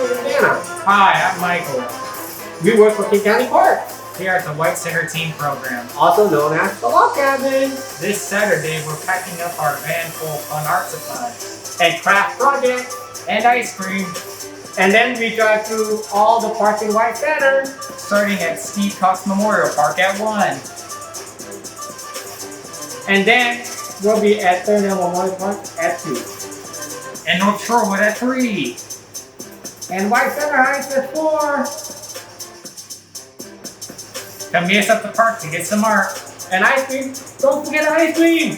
Vana. Hi, I'm Michael. We work for King County Park, Here at the White Center Team Program. also known as the Log Cabin, This Saturday, we're packing up our van full of fun art supplies and craft projects. and ice cream, And then we drive through all the parks in White Center. starting at Steve Cox Memorial Park at 1. And then we'll be at Thurnau Memorial Park at 2. And North Shorewood at 3. And White Center Heights at 4. Come meet us at the park to get some art. And ice cream. Don't forget ice cream.